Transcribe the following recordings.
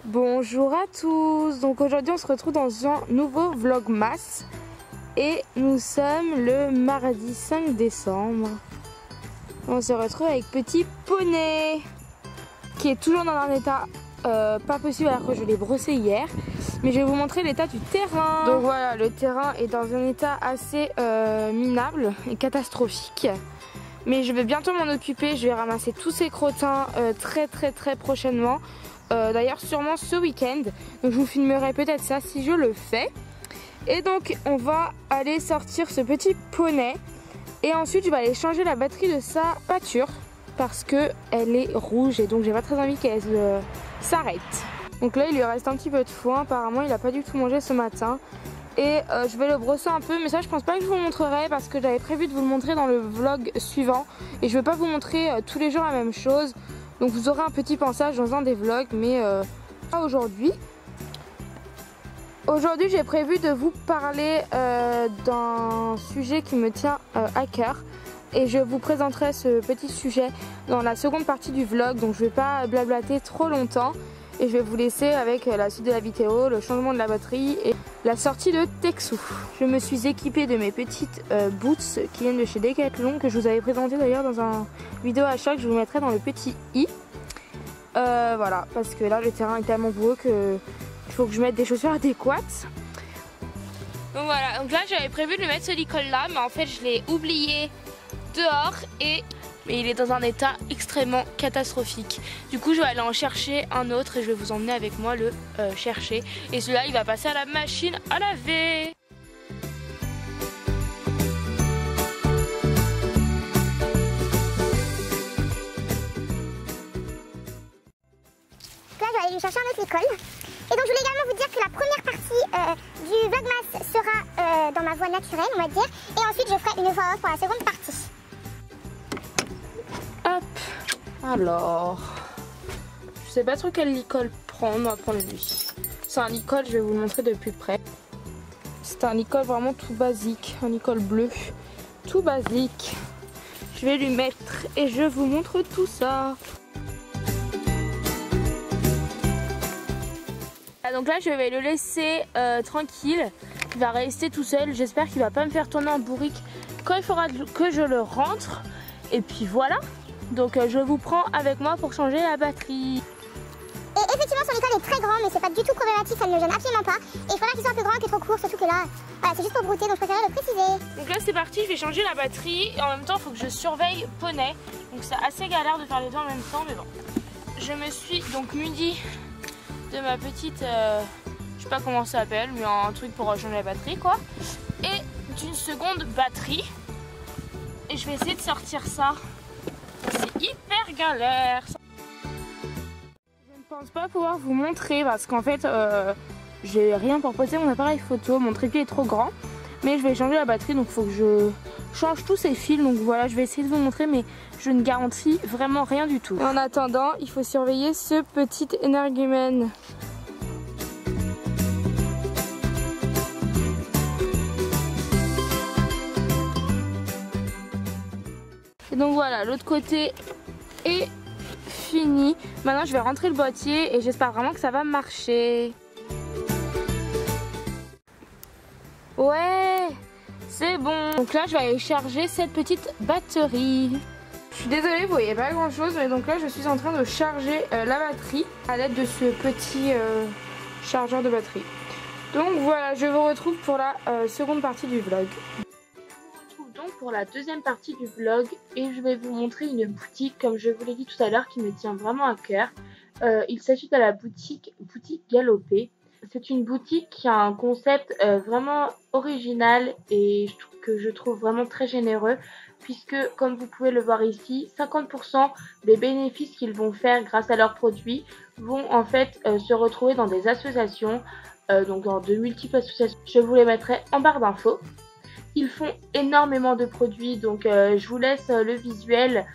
Bonjour à tous, donc aujourd'hui on se retrouve dans un nouveau vlogmas et nous sommes le mardi 5 décembre. On se retrouve avec petit poney qui est toujours dans un état pas possible alors que je l'ai brossé hier, mais je vais vous montrer l'état du terrain. Donc voilà, le terrain est dans un état assez minable et catastrophique. Mais je vais bientôt m'en occuper, je vais ramasser tous ces crottins très prochainement. D'ailleurs sûrement ce week-end. Donc je vous filmerai peut-être ça si je le fais. Et donc on va aller sortir ce petit poney. Et ensuite je vais aller changer la batterie de sa pâture. Parce que elle est rouge et donc j'ai pas très envie qu'elle s'arrête. Donc là il lui reste un petit peu de foin. Apparemment il a pas du tout mangé ce matin. Et je vais le brosser un peu, mais ça je pense pas que je vous montrerai parce que j'avais prévu de vous le montrer dans le vlog suivant. Et je vais pas vous montrer tous les jours la même chose. Donc vous aurez un petit passage dans un des vlogs, mais pas aujourd'hui. Aujourd'hui j'ai prévu de vous parler d'un sujet qui me tient à cœur. Et je vous présenterai ce petit sujet dans la seconde partie du vlog. Donc je vais pas blablater trop longtemps. Et je vais vous laisser avec la suite de la vidéo, le changement de la batterie et la sortie de Texu. Je me suis équipée de mes petites boots qui viennent de chez Decathlon, que je vous avais présenté d'ailleurs dans un vidéo achat que je vous mettrai dans le petit i. Voilà, parce que là le terrain est tellement beau que il faut que je mette des chaussures adéquates. Donc voilà, donc là j'avais prévu de le mettre ce licol là, mais en fait je l'ai oublié dehors mais il est dans un état extrêmement catastrophique. Du coup je vais aller en chercher un autre et je vais vous emmener avec moi le chercher. Et celui-là il va passer à la machine à laver. Là je vais aller lui chercher un autre licol. Et donc je voulais également vous dire que la première partie du vlogmas sera dans ma voix naturelle on va dire. Et ensuite je ferai une voix off pour la seconde partie. Hop, alors, je sais pas trop quel licol prendre, on va prendre lui. C'est un licol, je vais vous le montrer de plus près. C'est un licol vraiment tout basique, un licol bleu, tout basique. Je vais lui mettre et je vous montre tout ça. Donc là je vais le laisser tranquille, il va rester tout seul, j'espère qu'il va pas me faire tourner en bourrique quand il faudra que je le rentre. Et puis voilà, donc je vous prends avec moi pour changer la batterie. Et effectivement son licol est très grand mais c'est pas du tout problématique, ça ne me gêne absolument pas. Et il faudra qu'il soit un peu grand que trop court, surtout que là, voilà, c'est juste pour brouter donc je préférais le préciser. Donc là c'est parti, je vais changer la batterie et en même temps il faut que je surveille poney. Donc c'est assez galère de faire les deux en même temps mais bon. Je me suis donc munie de ma petite, je sais pas comment ça s'appelle, mais un truc pour changer la batterie quoi. Et d'une seconde batterie. Et je vais essayer de sortir ça. C'est hyper galère. Je ne pense pas pouvoir vous montrer parce qu'en fait j'ai rien pour poser mon appareil photo. Mon trépied est trop grand. Mais je vais changer la batterie donc il faut que je change tous ces fils. Donc voilà, je vais essayer de vous montrer mais je ne garantis vraiment rien du tout. Et en attendant, il faut surveiller ce petit énergumène. Et donc voilà, l'autre côté est fini. Maintenant je vais rentrer le boîtier et j'espère vraiment que ça va marcher. Ouais, c'est bon. Donc là je vais aller charger cette petite batterie. Je suis désolée, vous voyez pas grand chose, mais donc là je suis en train de charger la batterie à l'aide de ce petit chargeur de batterie. Donc voilà, je vous retrouve pour la seconde partie du vlog. Pour la deuxième partie du vlog et je vais vous montrer une boutique comme je vous l'ai dit tout à l'heure qui me tient vraiment à cœur. Il s'agit de la boutique Galopé. C'est une boutique qui a un concept vraiment original et que je trouve vraiment très généreux puisque comme vous pouvez le voir ici, 50% des bénéfices qu'ils vont faire grâce à leurs produits vont en fait se retrouver dans des associations, donc dans de multiples associations. Je vous les mettrai en barre d'infos. Ils font énormément de produits, donc je vous laisse le visuel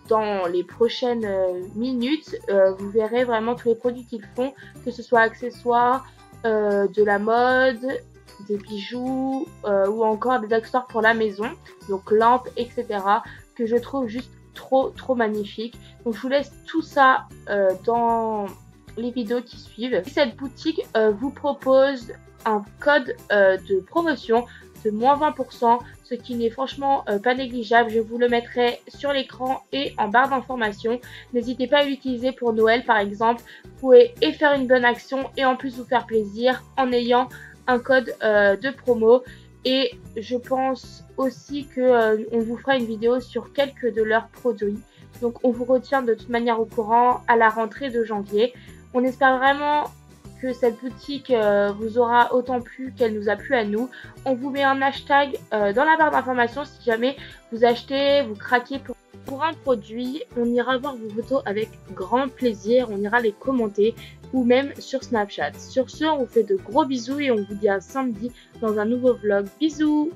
dans les prochaines minutes. Vous verrez vraiment tous les produits qu'ils font, que ce soit accessoires, de la mode, des bijoux ou encore des accessoires pour la maison, donc lampes, etc. que je trouve juste trop magnifique. Donc je vous laisse tout ça dans les vidéos qui suivent. Cette boutique vous propose un code de promotion de moins 20%, ce qui n'est franchement pas négligeable. Je vous le mettrai sur l'écran et en barre d'informations. N'hésitez pas à l'utiliser pour Noël par exemple. Vous pouvez et faire une bonne action et en plus vous faire plaisir en ayant un code de promo. Et je pense aussi que on vous fera une vidéo sur quelques de leurs produits. Donc on vous retient de toute manière au courant à la rentrée de janvier. On espère vraiment que cette boutique vous aura autant plu qu'elle nous a plu à nous. On vous met un hashtag dans la barre d'informations si jamais vous achetez, vous craquez pour un produit. On ira voir vos photos avec grand plaisir, on ira les commenter ou même sur Snapchat. Sur ce, on vous fait de gros bisous et on vous dit à samedi dans un nouveau vlog. Bisous!